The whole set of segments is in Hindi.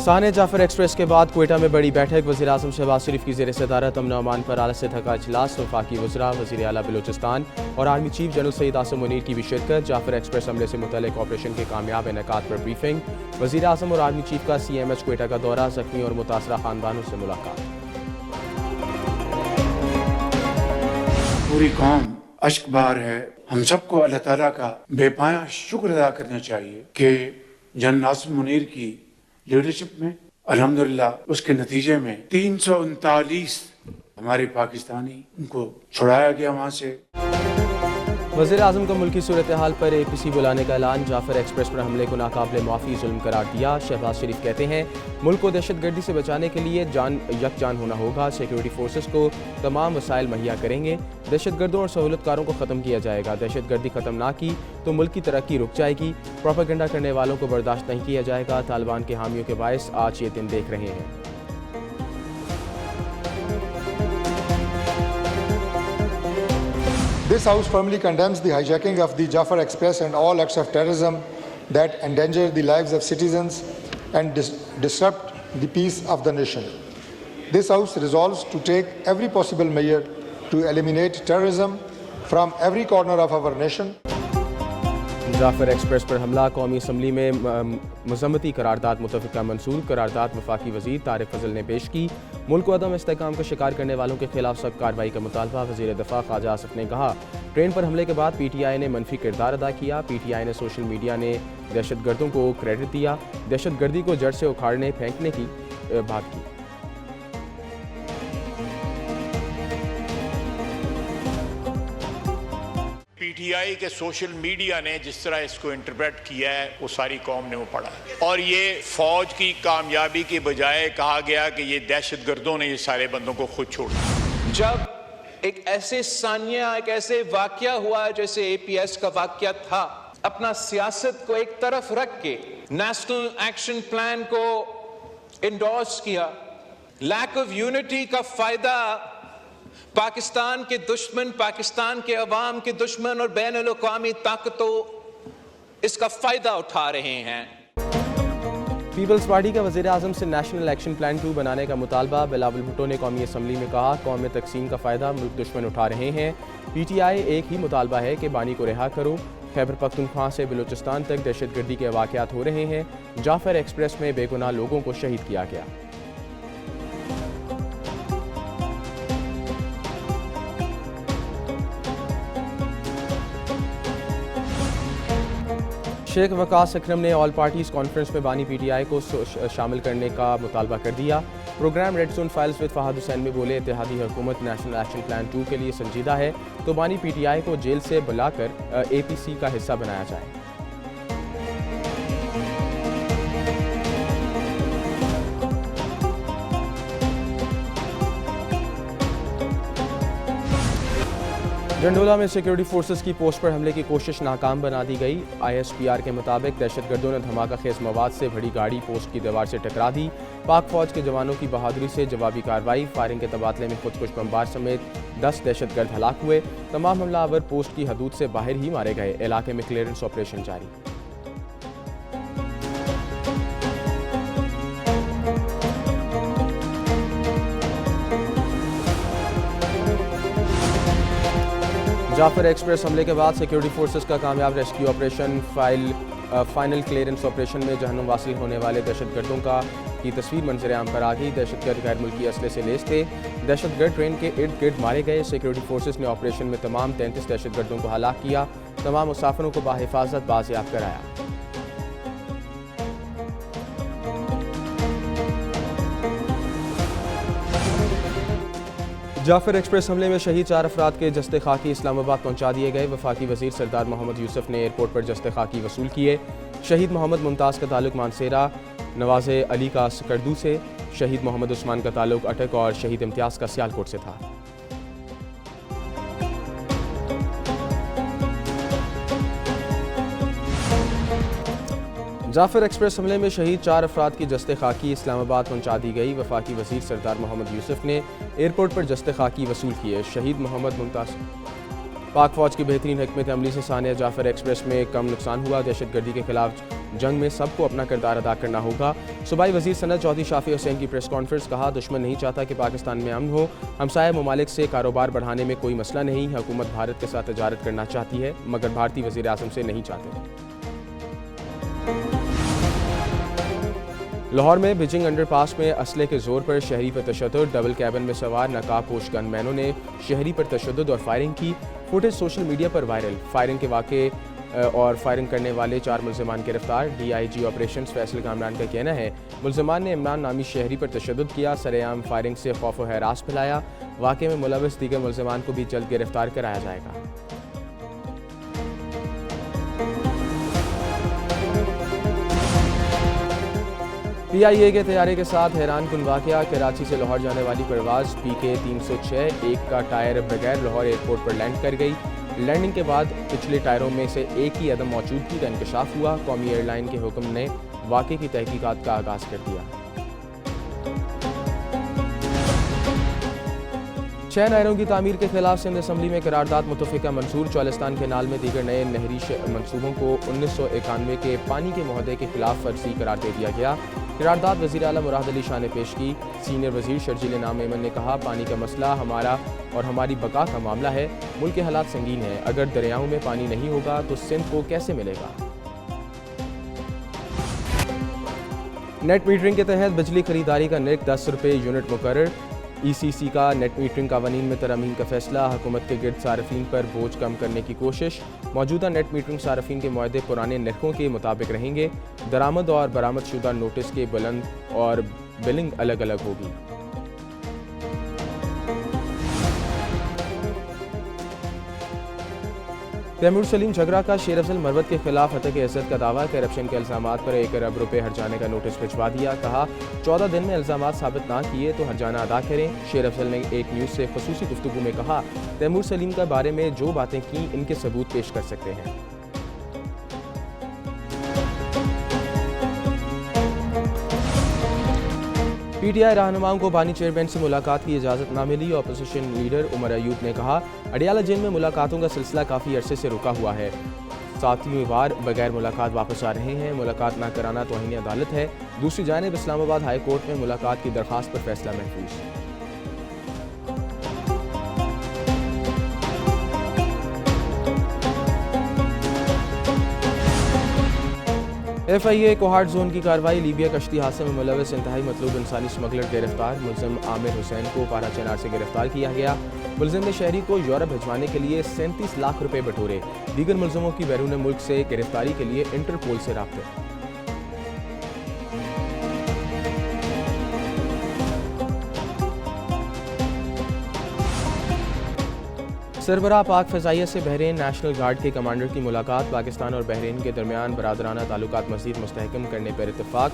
साने जाफर एक्सप्रेस के बाद क्वेटा में बड़ी बैठक। वज़ीर-ए-आज़म शहबाज शरीफ की ज़ेर सदारत अमन अमान पर आला सतह का इजलास। वफाकी वज़रा, वज़ीर आला बलूचिस्तान और army chief general Syed Asim Munir की भी शिरकत। जाफर एक्सप्रेस हमले से मुतल्लिक़ ऑपरेशन के कामयाब इनेकाद पर ब्रीफिंग। वज़ीर-ए-आज़म और आर्मी चीफ का CMH क्वेटा का दौरा। ज़ख्मी और मुतासरा खानदानों से मुलाकात। पूरी कौम अश्कबार है। हम सबको अल्लाह ताला का बेपाया शुक्र अदा करना चाहिए कि जनरल आसिम मुनीर की लीडरशिप में अल्हम्दुलिल्लाह उसके नतीजे में 339 हमारे पाकिस्तानी उनको छुड़ाया गया वहाँ से। वज़ीर-ए-आज़म का मुल्की सूरत हाल पर APC बुलाने का ऐलान। जाफर एक्सप्रेस पर हमले को नाकाबिले माफ़ी जुल्म करार दिया। शहबाज शरीफ कहते हैं मुल्क को दहशतगर्दी से बचाने के लिए यकजान होना होगा। सिक्योरिटी फोर्सेस को तमाम वसाइल मुहैया करेंगे। दहशतगर्दों और सहूलतकारों को ख़त्म किया जाएगा। दहशतगर्दी ख़त्म ना की तो मुल्क की तरक्की रुक जाएगी। प्रोपेगेंडा करने वालों को बर्दाश्त नहीं किया जाएगा। तालिबान के हामियों के बायस आज ये दिन देख रहे हैं। This House firmly condemns the hijacking of the Jafar Express and all acts of terrorism that endanger the lives of citizens and disrupt the peace of the nation. This House resolves to take every possible measure to eliminate terrorism from every corner of our nation. Jaffar Express पर हमला। कौमी असम्बली में मज़म्मती करारदाद मुतफ़िका मंसूर। करारदाद वफाकी वज़ीर तारिक फजल ने पेश की। मुल्क को अदम इस्तेहकाम का शिकार करने वालों के खिलाफ सख्त कार्रवाई का मुतालबा। वज़ीर दफ़ा ख्वाजा आसिफ ने कहा ट्रेन पर हमले के बाद PTI ने मनफी किरदार अदा किया। PTI ने सोशल मीडिया ने दहशतगर्दों को क्रेडिट दिया। दहशतगर्दी को जड़ से उखाड़ने फेंकने की बात की। PTI के सोशल मीडिया ने जिस तरह इसको इंटरप्रेट किया है वो सारी कौम ने वो पढ़ा और ये फौज की कामयाबी के बजाय कहा गया कि ये दहशतगर्दों ने ये सारे बंदों को खुद छोड़ा। जब एक ऐसे सानिया एक ऐसे वाकया हुआ जैसे APS का वाकया था, अपना सियासत को एक तरफ रख के नेशनल एक्शन प्लान को इंडोर्स किया। लैक ऑफ यूनिटी का फायदा पाकिस्तान के दुश्मन, पाकिस्तान के अवाम के दुश्मन और बैनुल-अक़वामी ताकतों इसका फायदा उठा रहे हैं। पीपल्स पार्टी का वज़ीर-ए-आज़म से नेशनल एक्शन प्लान 2 बनाने का मुतालबा। बिलावल भुट्टो ने कौमी असम्बली में कहा कौम में तकसीम का फ़ायदा मुल्क दुश्मन उठा रहे हैं। PTI एक ही मुतालबा है कि बानी को रिहा करो। खैबर पख्तूनख्वा से बलूचिस्तान तक दहशतगर्दी के वाक़यात हो रहे हैं। जाफर एक्सप्रेस में बेगुनाह लोगों को शहीद किया गया। शेख वकास अकरम ने ऑल पार्टीज़ कॉन्फ्रेंस में बानी PTI को शामिल करने का मुतालबा कर दिया। Program red zone files with Fahad Hussain में बोले इत्तेहादी हुकूमत नेशनल एक्शन प्लान 2 के लिए संजीदा है तो बानी PTI को जेल से बुलाकर APC का हिस्सा बनाया जाए। जंडोला में सिक्योरिटी फोर्सेस की पोस्ट पर हमले की कोशिश नाकाम बना दी गई। ISPR के मुताबिक दहशतगर्दों ने धमाका खेज मवाद से भरी गाड़ी पोस्ट की दीवार से टकरा दी। पाक फौज के जवानों की बहादुरी से जवाबी कार्रवाई। फायरिंग के तबादले में खुदकुश बमबार समेत 10 दहशतगर्द हलाक हुए। तमाम हमलावर पोस्ट की हदूद से बाहर ही मारे गए। इलाके में क्लियरेंस ऑपरेशन जारी। जाफर एक्सप्रेस हमले के बाद सिक्योरिटी फोर्सेस का कामयाब rescue operation. Final clearance operation में जहन्नुम वासिल होने वाले दहशतगर्दों की तस्वीर मंजर आम पर आ गई। दहशतगर्द गैर मुल्की असले से लेस थे। दहशतगर्द ट्रेन के इर्द गिर्द मारे गए। सिक्योरिटी फोर्सेस ने ऑपरेशन में तमाम 33 दहशतगर्दों को हलाक किया। तमाम मुसाफिरों को बाहिफाजत बाजियाब कराया। जाफर एक्सप्रेस हमले में शहीद 4 अफराद के जस्ते खाकी इस्लामाबाद पहुंचा दिए गए। वफाकी वज़ीर सरदार मोहम्मद यूसुफ ने एयरपोर्ट पर जस्ते खाकी वसूल किए। शहीद मोहम्मद मुमताज़ का ताल्लुक मानसेरा, नवाज़े अली का सकरदू से, शहीद मोहम्मद उस्मान का ताल्लुक अटक और शहीद इम्तियाज़ का सियालकोट से था। जाफर एक्सप्रेस हमले में शहीद 4 अफराद की जस्ते खाकी इस्लामाबाद पहुंचा दी गई। वफाकी वज़ीर सरदार मोहम्मद यूसुफ ने एयरपोर्ट पर जस्ते खाकी वसूल किए। शहीद मोहम्मद मुमताज़ पाक फौज की बेहतरीन हिकमत अमली से सानिया जाफर एक्सप्रेस में कम नुकसान हुआ। दहशतगर्दी के खिलाफ जंग में सबको अपना किरदार अदा करना होगा। सूबाई वजीर सनत चौधरी शाफी हुसैन की प्रेस कॉन्फ्रेंस। कहा, दुश्मन नहीं चाहता कि पाकिस्तान में अमन हो। हमसाया ममालिक से कारोबार बढ़ाने में कोई मसला नहीं। हुकूमत भारत के साथ तजारत करना चाहती है मगर भारतीय वजीर आज़म से नहीं चाहते। लाहौर में बिजिंग अंडरपास में असले के जोर पर शहरी पर तशद्दुद। डबल कैबिन में सवार नकाबपोश गनमैनों ने शहरी पर तशद्दुद और फायरिंग की। फुटेज सोशल मीडिया पर वायरल। फायरिंग के वाक़े और फायरिंग करने वाले 4 मुल्ज़िमान गिरफ्तार। DIG ऑपरेशंस फैसल कामरान का कहना है मुल्ज़िमान ने इमरान नामी शहरी पर तशद्दुद किया। सरेआम फायरिंग से खौफ व हरास फैलाया। वाक़े में मुलव्वस दीगर मुल्ज़िमान को भी जल्द गिरफ्तार कराया जाएगा। PIA के तैयारे के साथ हैरान कुन वाक़या। कराची से लाहौर जाने वाली परवाज़ PK 306 एक का टायर बगैर लाहौर एयरपोर्ट पर लैंड कर गई। लैंडिंग के बाद पिछले टायरों में से एक ही अदम मौजूदगी का इंकशाफ हुआ। कौमी एयरलाइन के हुक्म ने वाक़े की तहकीकात का आगाज़ कर दिया। 6 नहरों की तामीर के खिलाफ सिंध असम्बली में करारदाद मुतफ़िका मंजूर। चौलिस्तान केनाल में दीगर नए नहरी मनसूबों को 1991 के पानी के मुहदे के खिलाफ फर्जी करार दे दिया गया। करारदाद वज़ीर आला मुराद अली शाह ने पेश की। सीनियर वज़ीर शर्जील नाम एमन ने कहा, पानी का मसला हमारा और हमारी बका का मामला है। मुल्क के हालात संगीन हैं। अगर दरियाओं में पानी नहीं होगा तो सिंध को कैसे मिलेगा। नेट मीटरिंग के तहत बिजली खरीदारी का निक 10 रुपये यूनिट मुकर्रर। ECC का नेट मीटरिंग कानून में तरमीम का फैसला। हुकूमत के गिर्द सार्फिन पर बोझ कम करने की कोशिश। मौजूदा नेट मीटरिंग सार्फिन के मुआहदे पुराने नरखों के मुताबिक रहेंगे। दरामद और बरामद शुदा नोटिस के बुलंद और बिलिंग अलग अलग होगी। तैमूर सलीम झगड़ा का शेर अफजल मरवत के खिलाफ हत्या के इज्जत का दावा। करप्शन के इल्जामात पर 1 अरब रुपये हर्जाने का नोटिस भिजवा दिया। कहा, 14 दिन में इल्जामात साबित ना किए तो हर्जाना अदा करें। शेर अफजल ने एक न्यूज़ से खुसूसी गुफ्तगू में कहा, तैमूर सलीम के बारे में जो बातें की इनके सबूत पेश कर सकते हैं। PTI रहनुमाओं को बानी चेयरमैन से मुलाकात की इजाज़त ना मिली। अपोजिशन लीडर उमर अयूब ने कहा, अडियाला जेल में मुलाकातों का सिलसिला काफ़ी अरसे से रुका हुआ है। 7वीं बार बगैर मुलाकात वापस आ रहे हैं। मुलाकात ना कराना तौहीन अदालत है। दूसरी जानिब इस्लामाबाद हाई कोर्ट में मुलाकात की दरख्वास्त पर फैसला महफूज। FIA कोहाट जोन की कार्रवाई। लीबिया कश्ती हादसे में मुलव्वस इंतहाई मतलूब इंसानी स्मगलर गिरफ्तार। मुल्जिम आमिर हुसैन को पारा चनार से गिरफ्तार किया गया। मुल्जिम ने शहरी को यूरोप भिजवाने के लिए 37 लाख रुपए बटोरे। दीगर मुल्जिमों की बैरून मुल्क से गिरफ्तारी के लिए इंटरपोल से राब्ते। सरबराह पाक फ़ज़ाइया से बहरीन नेशनल गार्ड के कमांडर की मुलाकात। पाकिस्तान और बहरीन के दरमियान बरादराना ताल्लुकात मज़ीद मुस्तहकम करने पर इत्तफाक।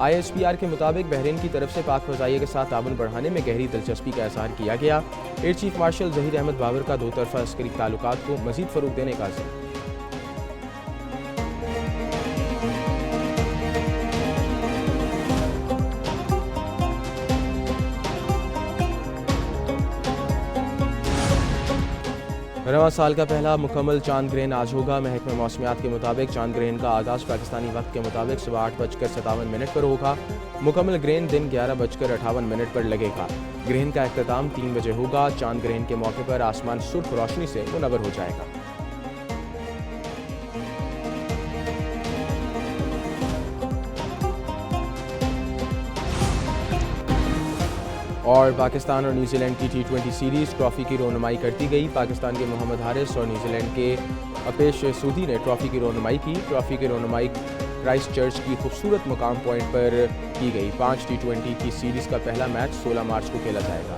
ISPR के मुताबिक बहरीन की तरफ से पाक फ़ज़ाइया के साथ ताबन बढ़ाने में गहरी दिलचस्पी का इज़हार किया गया। Air chief marshal Zaheer Ahmed Babar का 2 तरफ़ा अस्करी ताल्लुकात को मज़ीद फ़रोग़ देने का अज़्म। रवां साल का पहला मुकम्मल चांद ग्रहण आज होगा। महकमा मौसमियात के मुताबिक चांद ग्रहण का आगाज़ पाकिस्तानी वक्त के मुताबिक सुबह 8:57 पर होगा। मुकम्मल ग्रहण दिन 11:58 पर लगेगा। ग्रहण का इख्तिताम 3 बजे होगा। चांद ग्रहण के मौके पर आसमान सुर्ख रोशनी से मुनव्वर हो जाएगा। और पाकिस्तान और न्यूजीलैंड की T20 सीरीज़ ट्रॉफ़ी की रोनुमाई करती गई। पाकिस्तान के मोहम्मद हारिस और न्यूजीलैंड के अपेश सूदी ने ट्रॉफ़ी की रोनुमाई की। ट्रॉफ़ी की रोनुमाई क्राइस्ट चर्च की खूबसूरत मुकाम पॉइंट पर की गई। 5 T20 की सीरीज़ का पहला मैच 16 मार्च को खेला जाएगा।